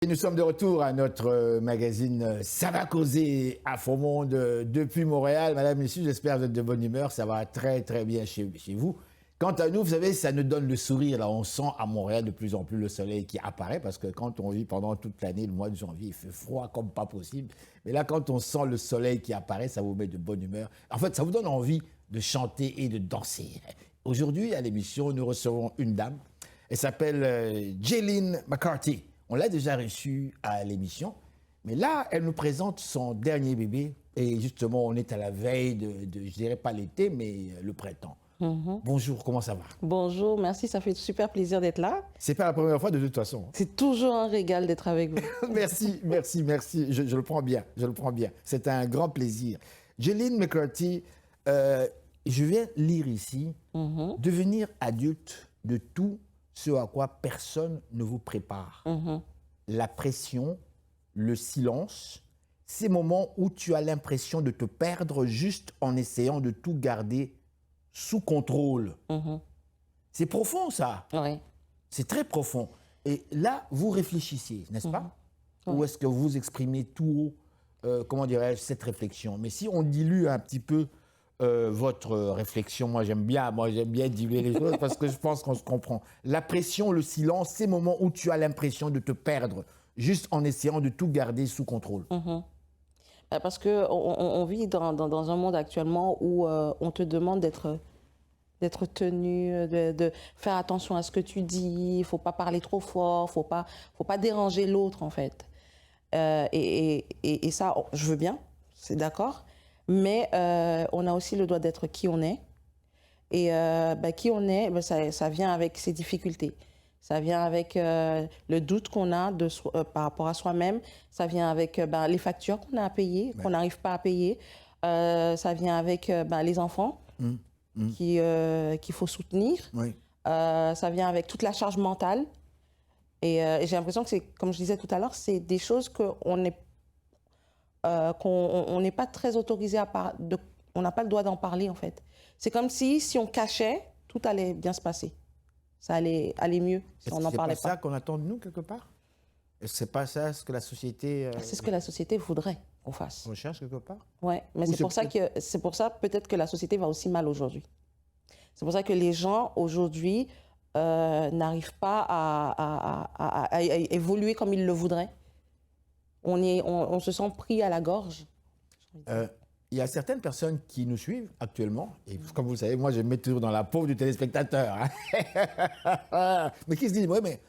Et nous sommes de retour à notre magazine Ça va causer à fond monde depuis Montréal. Madame, messieurs, j'espère que vous êtes de bonne humeur. Ça va très, très bien chez vous. Quant à nous, vous savez, ça nous donne le sourire. Là, on sent à Montréal de plus en plus le soleil qui apparaît parce que quand on vit pendant toute l'année, le mois de janvier, il fait froid comme pas possible. Mais là, quand on sent le soleil qui apparaît, ça vous met de bonne humeur. En fait, ça vous donne envie de chanter et de danser. Aujourd'hui, à l'émission, nous recevons une dame. Elle s'appelle Jaylene McCarthy. On l'a déjà reçue à l'émission, mais là, elle nous présente son dernier bébé. Et justement, on est à la veille de je dirais pas l'été, mais le printemps. Bonjour, comment ça va? Bonjour, merci, ça fait super plaisir d'être là. C'est pas la première fois de toute façon. C'est toujours un régal d'être avec vous. Merci, merci, merci. Je le prends bien, je le prends bien. C'est un grand plaisir. Jaylene McCarthy, je viens lire ici, devenir adulte de tout ce à quoi personne ne vous prépare. La pression, le silence, ces moments où tu as l'impression de te perdre juste en essayant de tout garder sous contrôle. C'est profond, ça. Oui. C'est très profond. Et là, vous réfléchissez, n'est-ce pas? Ou est-ce que vous exprimez tout haut, comment dirais-je, cette réflexion? Mais si on dilue un petit peu votre réflexion, moi j'aime bien diluer les choses parce que je pense qu'on se comprend. La pression, le silence, ces moments où tu as l'impression de te perdre juste en essayant de tout garder sous contrôle. Parce qu'on vit dans un monde actuellement où on te demande d'être tenu, de faire attention à ce que tu dis, il ne faut pas parler trop fort, faut pas déranger l'autre en fait. Et ça, je veux bien, c'est d'accord. Mais on a aussi le droit d'être qui on est. Et qui on est, ça vient avec ses difficultés. Ça vient avec le doute qu'on a par rapport à soi-même. Ça vient avec les factures qu'on a à payer, qu'on n'arrive pas à payer. Ça vient avec les enfants qu'il faut soutenir. Oui. Ça vient avec toute la charge mentale. Et j'ai l'impression que c'est, comme je disais tout à l'heure, c'est des choses qu'on n'est pas très autorisé on n'a pas le droit d'en parler en fait. C'est comme si on cachait, tout allait bien se passer. Ça allait aller mieux si on n'en parlait pas. C'est pas ça qu'on attend de nous quelque part? C'est pas ça ce que la société... C'est ce que la société voudrait qu'on fasse. recherche quelque part? Ouais, mais c'est pour ça peut-être que la société va aussi mal aujourd'hui. C'est pour ça que les gens aujourd'hui n'arrivent pas à évoluer comme ils le voudraient. On se sent pris à la gorge. Il y a certaines personnes qui nous suivent actuellement, et comme vous le savez, moi je me mets toujours dans la peau du téléspectateur, hein. Mais qui se disent, ouais, mais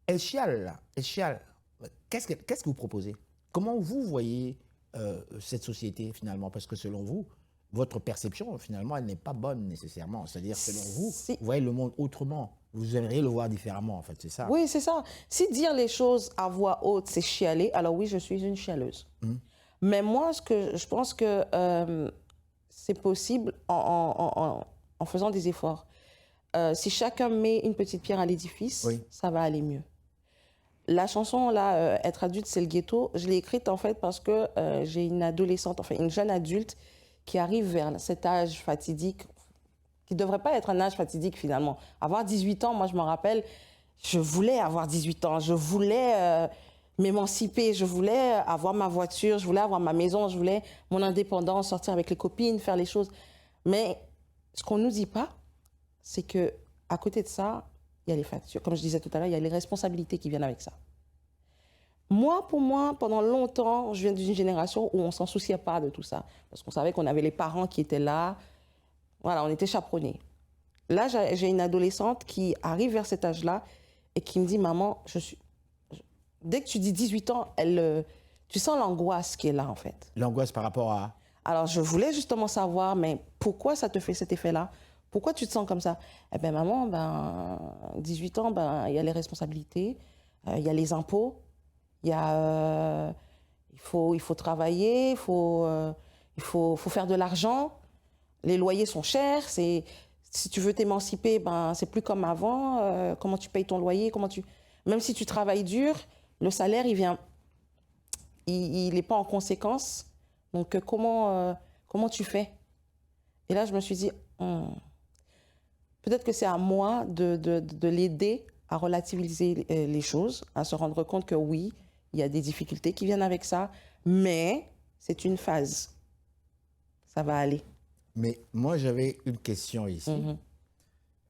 elle chiale, là, elle chiale. Qu'est-ce que vous proposez? Comment vous voyez cette société finalement? Parce que selon vous, votre perception finalement, elle n'est pas bonne nécessairement. C'est-à-dire, selon vous, vous voyez le monde autrement. Vous aimeriez le voir différemment, en fait, c'est ça? Oui, c'est ça. Si dire les choses à voix haute, c'est chialer, alors oui, je suis une chialeuse. Mais moi, je pense que c'est possible en faisant des efforts. Si chacun met une petite pierre à l'édifice, ça va aller mieux. La chanson, là, Être adulte, c'est le ghetto, je l'ai écrite en fait parce que j'ai une adolescente, enfin une jeune adulte qui arrive vers cet âge fatidique, qui ne devrait pas être un âge fatidique finalement. Avoir 18 ans, moi je me rappelle, je voulais avoir 18 ans, je voulais... m'émanciper, je voulais avoir ma voiture, je voulais avoir ma maison, je voulais mon indépendance, sortir avec les copines, faire les choses. Mais ce qu'on ne nous dit pas, c'est que à côté de ça, il y a les factures. Comme je disais tout à l'heure, il y a les responsabilités qui viennent avec ça. Pour moi, pendant longtemps, je viens d'une génération où on ne s'en souciait pas de tout ça. Parce qu'on savait qu'on avait les parents qui étaient là. Voilà, on était chaperonnés. Là, j'ai une adolescente qui arrive vers cet âge-là et qui me dit, maman, dès que tu dis 18 ans, tu sens l'angoisse qui est là, en fait. L'angoisse par rapport à... Alors, je voulais justement savoir, mais pourquoi ça te fait cet effet-là? Pourquoi tu te sens comme ça? Eh bien, maman, 18 ans, il y a les responsabilités, il y a les impôts, il faut travailler, il faut faire de l'argent, les loyers sont chers, si tu veux t'émanciper, c'est plus comme avant, comment tu payes ton loyer, même si tu travailles dur, le salaire, il n'est pas en conséquence. Donc, comment tu fais? Et là, je me suis dit, peut-être que c'est à moi de l'aider à relativiser les choses, à se rendre compte que oui, il y a des difficultés qui viennent avec ça, mais c'est une phase. Ça va aller. Mais moi, j'avais une question ici.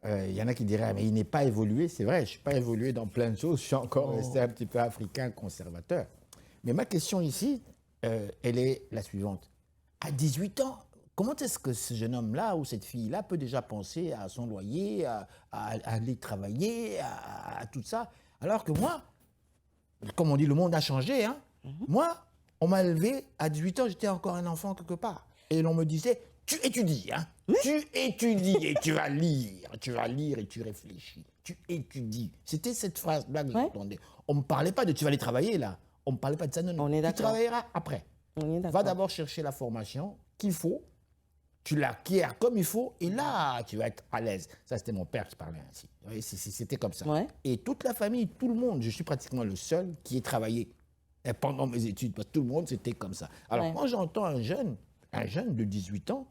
Il y en a qui diraient, mais il n'est pas évolué. C'est vrai, je ne suis pas évolué dans plein de choses. Je suis encore resté un petit peu africain, conservateur. Mais ma question ici, elle est la suivante. À 18 ans, comment est-ce que ce jeune homme-là ou cette fille-là peut déjà penser à son loyer, à aller travailler, à tout ça? Alors que moi, comme on dit, le monde a changé. Hein? Moi, on m'a élevé, à 18 ans, j'étais encore un enfant quelque part. Et l'on me disait, tu étudies, hein? Tu étudies et tu vas lire et tu réfléchis. Tu étudies. C'était cette phrase-là que j'entendais. On ne me parlait pas de tu vas aller travailler là. On ne me parlait pas de ça. Non, non. On est Tu d'accord. travailleras après. On est d'accord. Va d'abord chercher la formation qu'il faut. Tu l'acquiers comme il faut et là, tu vas être à l'aise. Ça, c'était mon père qui parlait ainsi. Oui, c'était comme ça. Ouais. Et toute la famille, tout le monde, je suis pratiquement le seul qui ait travaillé pendant mes études. Parce que tout le monde, c'était comme ça. Alors, quand j'entends un jeune de 18 ans,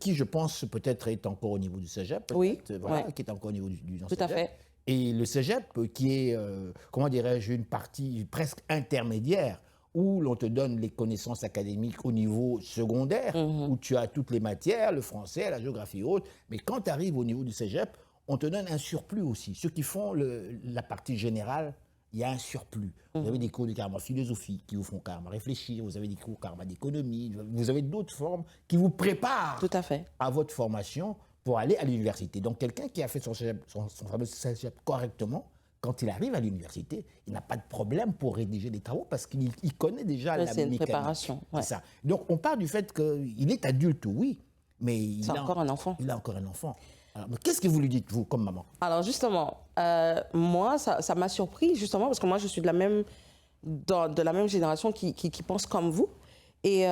qui, je pense, peut-être est encore au niveau du cégep, voilà, qui est encore au niveau du Tout cégep. à fait. Et le cégep, qui est, comment dirais-je, une partie presque intermédiaire, où l'on te donne les connaissances académiques au niveau secondaire, où tu as toutes les matières, le français, la géographie et autres. Mais quand tu arrives au niveau du cégep, on te donne un surplus aussi. Ceux qui font la partie générale, il y a un surplus. Vous avez des cours de carrément philosophie qui vous font carrément réfléchir, vous avez des cours carrément d'économie, vous avez d'autres formes qui vous préparent Tout à fait. à votre formation pour aller à l'université. Donc quelqu'un qui a fait son fameux cégep correctement, quand il arrive à l'université, il n'a pas de problème pour rédiger des travaux parce qu'il connaît déjà la mécanique. C'est une préparation. Ouais. C'est ça. Donc on part du fait qu'il est adulte, oui, mais il C'est encore un enfant. Il a encore un enfant. Alors, mais qu'est-ce que vous lui dites, vous, comme maman? Alors justement, moi, ça m'a surpris, justement, parce que moi, je suis de la même génération qui pense comme vous. Et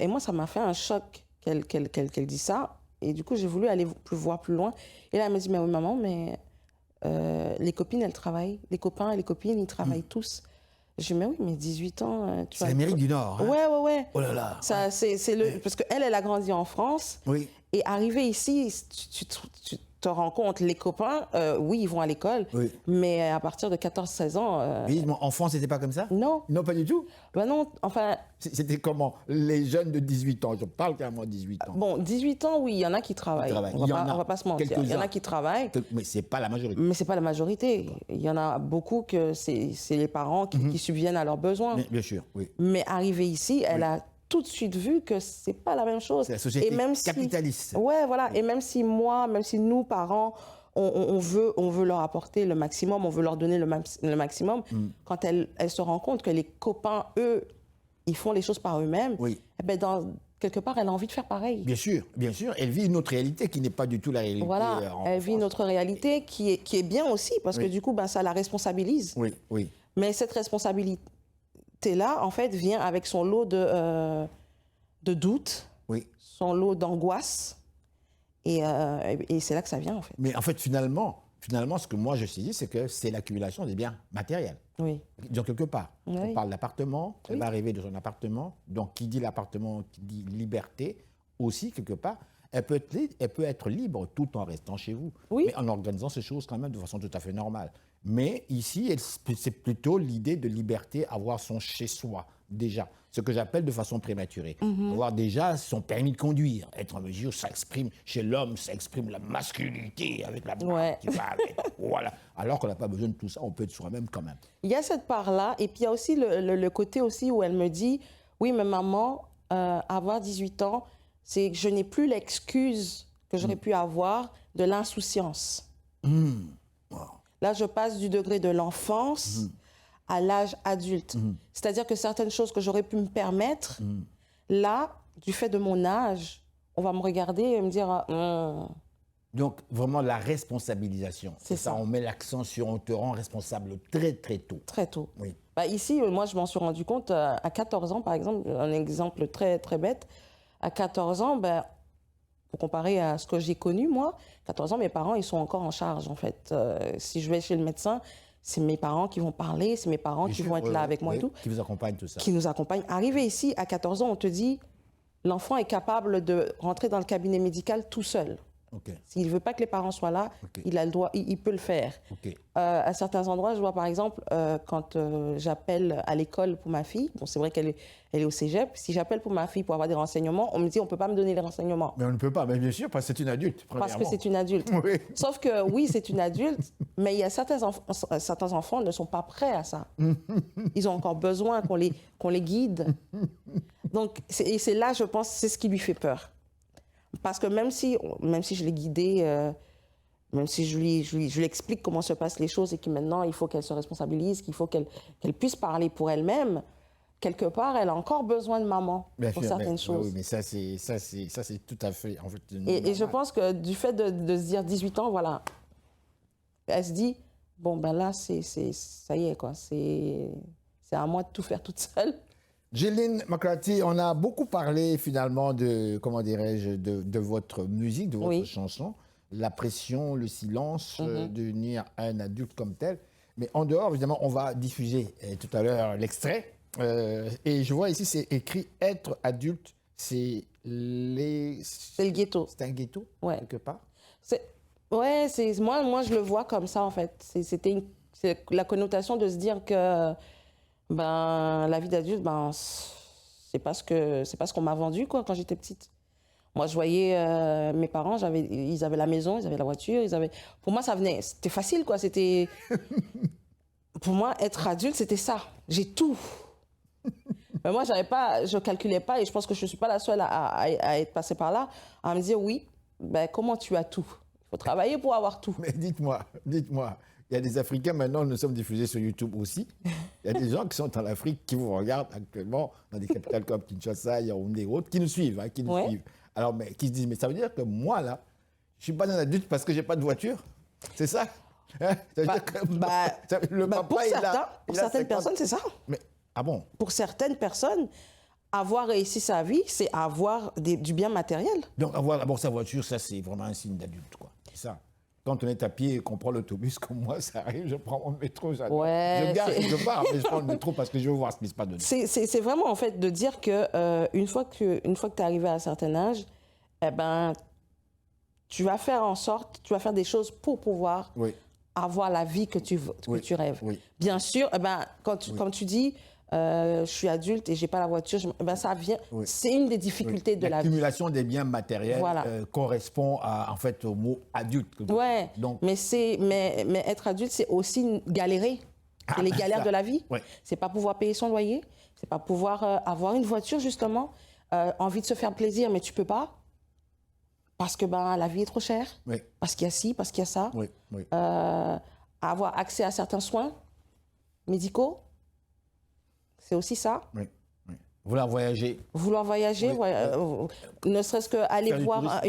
moi, ça m'a fait un choc qu'elle dise ça. Et du coup, j'ai voulu aller voir plus loin. Et là, elle m'a dit, mais oui, maman, mais les copines, elles travaillent. Les copains et les copines, ils travaillent tous. Je dis, mais oui, mais 18 ans... C'est l'Amérique du Nord. Hein? Ouais. Oh là là. Ça, parce qu'elle a grandi en France. Oui. Et arrivé ici, tu te rends compte, les copains, oui, ils vont à l'école, mais à partir de 14-16 ans... Oui, en France, c'était pas comme ça? Non. Non, pas du tout? Ben non, enfin... C'était comment? Les jeunes de 18 ans, je parle carrément de 18 ans. Bon, 18 ans, oui, il y en a qui travaillent. On va pas se mentir. Il y en a qui travaillent. Mais c'est pas la majorité. Mais c'est pas la majorité. Il y en a beaucoup que c'est les parents qui subviennent à leurs besoins. Bien sûr, oui. Mais arrivée ici, elle a tout de suite vu que c'est pas la même chose. C'est la société capitaliste. Ouais, voilà. Et même si nous, parents, on veut leur apporter le maximum, on veut leur donner le maximum, quand elle se rend compte que les copains, eux, ils font les choses par eux-mêmes, eh ben quelque part, elle a envie de faire pareil. Bien sûr. Elle vit une autre réalité qui n'est pas du tout la réalité. Voilà, elle vit une autre réalité qui est bien aussi, parce que du coup, ça la responsabilise. Oui. Mais cette responsabilité-là, en fait, vient avec son lot de doutes, son lot d'angoisse, et c'est là que ça vient, en fait. Mais en fait, finalement, ce que moi je saisis, c'est que c'est l'accumulation des biens matériels. Oui. Donc, quelque part, on parle d'appartement, elle va arriver dans un appartement, donc qui dit l'appartement, qui dit liberté, aussi, quelque part, elle peut être libre tout en restant chez vous, mais en organisant ces choses quand même de façon tout à fait normale. Mais ici, c'est plutôt l'idée de liberté, avoir son chez-soi, déjà. Ce que j'appelle de façon prématurée. Avoir déjà son permis de conduire, être en mesure, ça exprime, chez l'homme, ça exprime la masculinité avec la barbe qui va avec. Voilà. Alors qu'on n'a pas besoin de tout ça, on peut être soi-même quand même. Il y a cette part-là, et puis il y a aussi le côté aussi où elle me dit, oui, mais maman, avoir 18 ans, c'est que je n'ai plus l'excuse que j'aurais pu avoir de l'insouciance. Wow. Là, je passe du degré de l'enfance à l'âge adulte. C'est-à-dire que certaines choses que j'aurais pu me permettre, là, du fait de mon âge, on va me regarder et me dire... Donc, vraiment, la responsabilisation. C'est ça. On met l'accent sur, on te rend responsable très, très tôt. Très tôt. Oui. Ici, moi, je m'en suis rendu compte à 14 ans, par exemple, un exemple très, très bête. À 14 ans, pour comparer à ce que j'ai connu, moi, 14 ans, mes parents, ils sont encore en charge, en fait. Si je vais chez le médecin, c'est mes parents qui vont parler, c'est mes parents qui vont être là avec moi et tout. Qui vous accompagnent, tout ça. Qui nous accompagnent. Arrivé ici, à 14 ans, on te dit, l'enfant est capable de rentrer dans le cabinet médical tout seul. Ok. S'il ne veut pas que les parents soient là, Ok. il a le droit, il peut le faire. Ok. À certains endroits, je vois par exemple, quand j'appelle à l'école pour ma fille, bon, c'est vrai elle est au cégep, si j'appelle pour ma fille pour avoir des renseignements, on me dit on ne peut pas me donner les renseignements. Mais on ne peut pas, mais bien sûr, parce que c'est une adulte, Parce que premièrement. c'est une adulte. Oui. Sauf que oui, c'est une adulte, mais il y a certains enfants ne sont pas prêts à ça. Ils ont encore besoin qu'on les guide. Donc, et c'est là, je pense, c'est ce qui lui fait peur. Parce que même si je l'ai guidée, même si je lui explique comment se passent les choses et que maintenant, il faut qu'elle se responsabilise, qu'il faut qu'elle puisse parler pour elle-même, quelque part, elle a encore besoin de maman Bien pour sûr, certaines choses. Oui, mais ça, c'est tout à fait, en fait, Et je pense que du fait de se dire 18 ans, voilà, elle se dit, bon, ben là, ça y est, quoi, c'est à moi de tout faire toute seule. Géline McCarthy, on a beaucoup parlé finalement de, comment dirais-je, de votre musique, de votre chanson, la pression, le silence, devenir un adulte comme tel. Mais en dehors, évidemment, on va diffuser tout à l'heure l'extrait. Et je vois ici, c'est écrit « Être adulte », c'est les... C'est le ghetto. C'est un ghetto, Ouais. quelque part? Ouais, moi, je le vois comme ça, en fait. C'est la connotation de se dire que ben, la vie d'adulte, ben, c'est pas ce qu'on m'a vendu, quoi, quand j'étais petite. Moi, je voyais mes parents, ils avaient la maison, ils avaient la voiture, pour moi, c'était facile, quoi. Pour moi, être adulte, c'était ça. J'ai tout. Mais moi, je calculais pas, et je pense que je suis pas la seule à être passée par là, à me dire, oui, ben, comment tu as tout? Il faut travailler pour avoir tout. Mais dites-moi, il y a des Africains maintenant, nous sommes diffusés sur YouTube aussi. Il y a des gens qui sont en Afrique qui vous regardent actuellement dans des capitales comme Kinshasa, Yaoundé et autres, qui nous suivent, suivent. Alors, mais qui se disent, mais ça veut dire que moi, là, je suis pas un adulte parce que j'ai pas de voiture? C'est ça? Hein? Ça veut dire que le papa, pour certaines 50... personnes, c'est ça. Mais, ah bon? Pour certaines personnes, avoir réussi sa vie, c'est avoir du bien matériel. Donc, avoir d'abord sa voiture, ça, c'est vraiment un signe d'adulte, quoi. C'est ça. Quand on est à pied et qu'on prend l'autobus, comme moi, ça arrive, je prends mon métro, ouais, je gare quelque part, mais je prends le métro parce que je veux voir ce qui se passe dedans. C'est vraiment, en fait, de dire que une fois que tu es arrivé à un certain âge, eh ben, tu vas faire des choses pour pouvoir avoir la vie que tu rêves. Oui. Bien sûr, eh ben, comme tu dis, je suis adulte et j'ai pas la voiture, ben ça vient. C'est une des difficultés de la vie. L'accumulation des biens matériels correspond en fait au mot adulte. Ouais. Donc, mais être adulte, c'est aussi galérer. C'est les galères de la vie. C'est pas pouvoir payer son loyer, c'est pas pouvoir avoir une voiture justement, envie de se faire plaisir, mais tu peux pas parce que la vie est trop chère. Parce qu'il y a ci, parce qu'il y a ça. Avoir accès à certains soins médicaux. C'est aussi ça. Vouloir voyager. Ne serait-ce qu'aller voir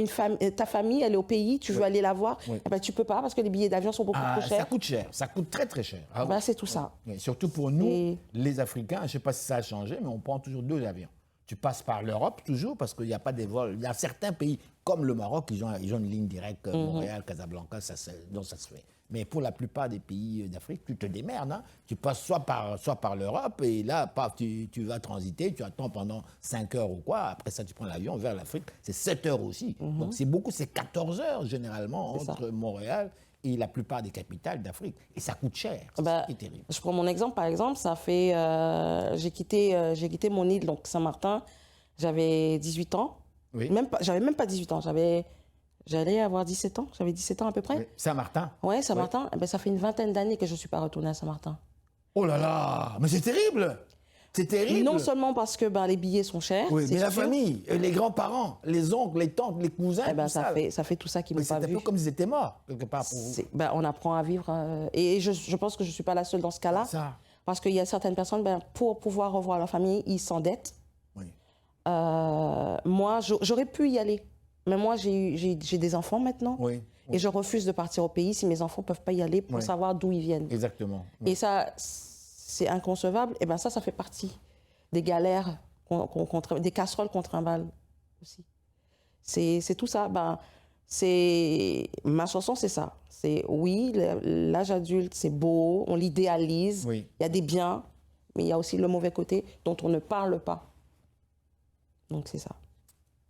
ta famille, elle est au pays, tu veux aller la voir, eh ben, tu peux pas parce que les billets d'avion sont beaucoup trop chers. Ça coûte cher, ça coûte très très cher. C'est tout ça. Surtout pour nous, les Africains, je ne sais pas si ça a changé, mais on prend toujours 2 avions. Tu passes par l'Europe toujours parce qu'il n'y a pas des vols. Il y a certains pays, comme le Maroc, ils ont une ligne directe Montréal, Casablanca, donc ça se fait. Mais pour la plupart des pays d'Afrique, tu te démerdes. Hein. Tu passes soit par l'Europe et là, tu vas transiter, tu attends pendant 5 heures ou quoi. Après ça, tu prends l'avion vers l'Afrique. C'est 7 heures aussi. Donc c'est 14 heures généralement entre Montréal et la plupart des capitales d'Afrique. Et ça coûte cher. C'est terrible. Je prends mon exemple, par exemple. Ça fait... j'ai quitté mon île, donc Saint-Martin. J'avais 18 ans. J'avais même pas 18 ans. J'allais avoir 17 ans. J'avais 17 ans à peu près. Saint-Martin? Oui, Saint-Martin. Eh ben, ça fait une vingtaine d'années que je ne suis pas retournée à Saint-Martin. Oh là là! Mais c'est terrible! C'est terrible! Non seulement parce que les billets sont chers. Oui, mais la famille, les grands-parents, les oncles, les tantes, les cousins, tout ça fait tout ça qu'ils n'ont pas vu. C'est un peu comme s'ils étaient morts, quelque part, pour vous. On apprend à vivre. Et je pense que je ne suis pas la seule dans ce cas-là. Parce qu'il y a certaines personnes, pour pouvoir revoir leur famille, ils s'endettent. Moi, j'aurais pu y aller. Mais moi, j'ai des enfants maintenant. Et je refuse de partir au pays si mes enfants ne peuvent pas y aller pour savoir d'où ils viennent. Exactement. Et ça, c'est inconcevable. Et ça fait partie des galères, des casseroles qu'on trimballe aussi. C'est tout ça. Ma chanson, c'est ça. C'est oui, l'âge adulte, c'est beau, on l'idéalise. Il y a des biens, mais il y a aussi le mauvais côté dont on ne parle pas. Donc, c'est ça.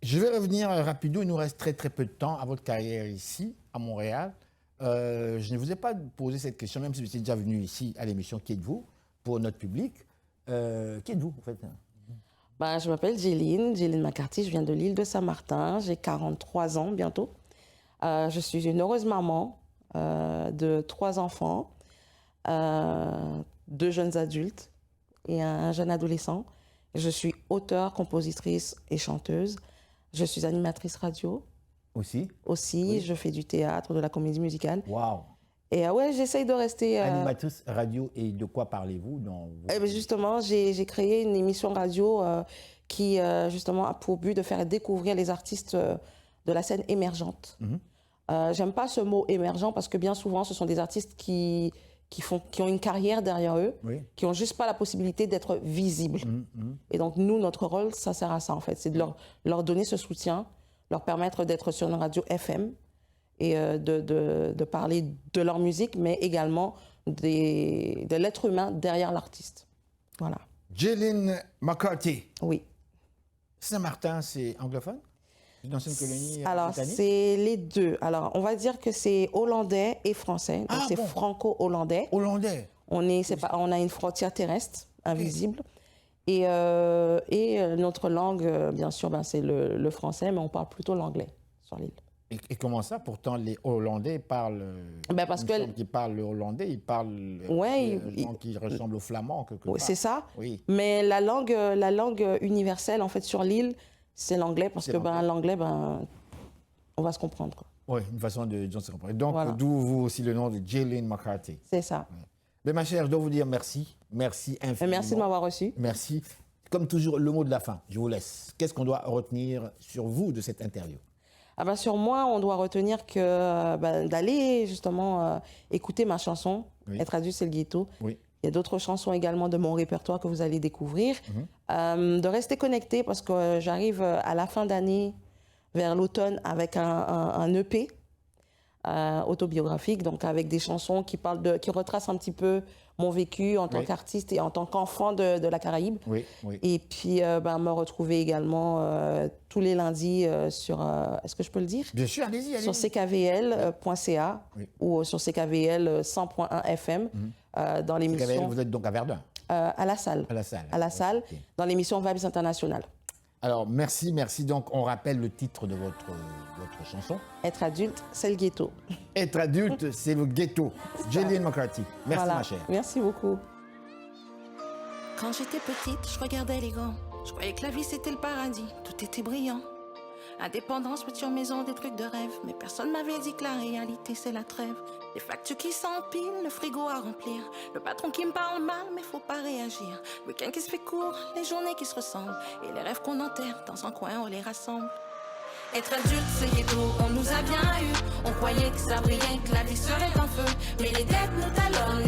Je vais revenir rapido, il nous reste très très peu de temps à votre carrière ici, à Montréal. Je ne vous ai pas posé cette question, même si vous étiez déjà venu ici à l'émission Qui êtes-vous pour notre public. Qui êtes-vous en fait? Bah, je m'appelle Jeline McCarthy, je viens de l'île de Saint-Martin, j'ai 43 ans bientôt. Je suis une heureuse maman de 3 enfants, 2 jeunes adultes et un jeune adolescent. Je suis auteure, compositrice et chanteuse. Je suis animatrice radio Aussi? aussi. Oui. Je fais du théâtre, de la comédie musicale. Waouh! Et ouais, j'essaye de rester... Animatrice radio, et de quoi parlez-vous dans vos... Eh ben justement, j'ai créé une émission radio qui justement a pour but de faire découvrir les artistes de la scène émergente. J'aime pas ce mot émergent parce que bien souvent, ce sont des artistes qui ont une carrière derrière eux, Oui. qui ont juste pas la possibilité d'être visibles. Et donc nous, notre rôle, ça sert à ça en fait, c'est de leur donner ce soutien, leur permettre d'être sur une radio FM et de parler de leur musique, mais également de l'être humain derrière l'artiste. Voilà. Jeline McCarthy. Oui. Saint-Martin, c'est anglophone? Une ancienne colonie Alors, britannique? c'est les deux. Alors, on va dire que c'est hollandais et français. Donc, c'est bon. franco-hollandais. Hollandais. On a une frontière terrestre, invisible. Et notre langue, bien sûr, c'est le français, mais on parle plutôt l'anglais sur l'île. Et comment ça? Pourtant, les Hollandais parlent... Parce que... Ils parlent le hollandais, ils parlent... Ouais, qui ressemblent aux flamands, quelque part. C'est ça. Oui. Mais la langue universelle, en fait, sur l'île, c'est l'anglais, parce que l'anglais, on va se comprendre, quoi. Oui, une façon de se comprendre. Donc, Voilà. d'où vous aussi le nom de Jeline McCarthy. C'est ça. Ouais. Mais ma chère, je dois vous dire merci. Merci infiniment. Merci de m'avoir reçu. Merci. Comme toujours, le mot de la fin, je vous laisse. Qu'est-ce qu'on doit retenir sur vous de cette interview? Sur moi, on doit retenir que d'aller justement écouter ma chanson, Oui. Être adulte, c'est le ghetto. Oui. Il y a d'autres chansons également de mon répertoire que vous allez découvrir. De rester connecté parce que j'arrive à la fin d'année, vers l'automne, avec un EP autobiographique, donc avec des chansons qui retracent un petit peu mon vécu en tant qu'artiste et en tant qu'enfant de la Caraïbe. Oui, oui. Et puis, me retrouver également tous les lundis sur... Est-ce que je peux le dire? Bien sûr, allez-y. Sur ckvl.ca ou sur ckvl 100.1 FM dans l'émission... Vous êtes donc à Verdun? À la salle. À la salle. À la salle, Okay. dans l'émission Vibes International. Alors, merci. Donc, on rappelle le titre de votre chanson. Être adulte, c'est le ghetto. Être adulte, c'est le ghetto. Jeline McCarthy. Merci, Voilà. ma chère. Merci beaucoup. Quand j'étais petite, je regardais les grands. Je croyais que la vie c'était le paradis, tout était brillant. Indépendance, voiture, maison, des trucs de rêve. Mais personne m'avait dit que la réalité c'est la trêve. Les factures qui s'empilent, le frigo à remplir. Le patron qui me parle mal, mais faut pas réagir. Le week-end qui se fait court, les journées qui se ressemblent. Et les rêves qu'on enterre dans un coin, on les rassemble. Être adulte, c'est ghetto, on nous a bien eu. On croyait que ça brillait, que la vie serait un feu. Mais les dettes nous talonnent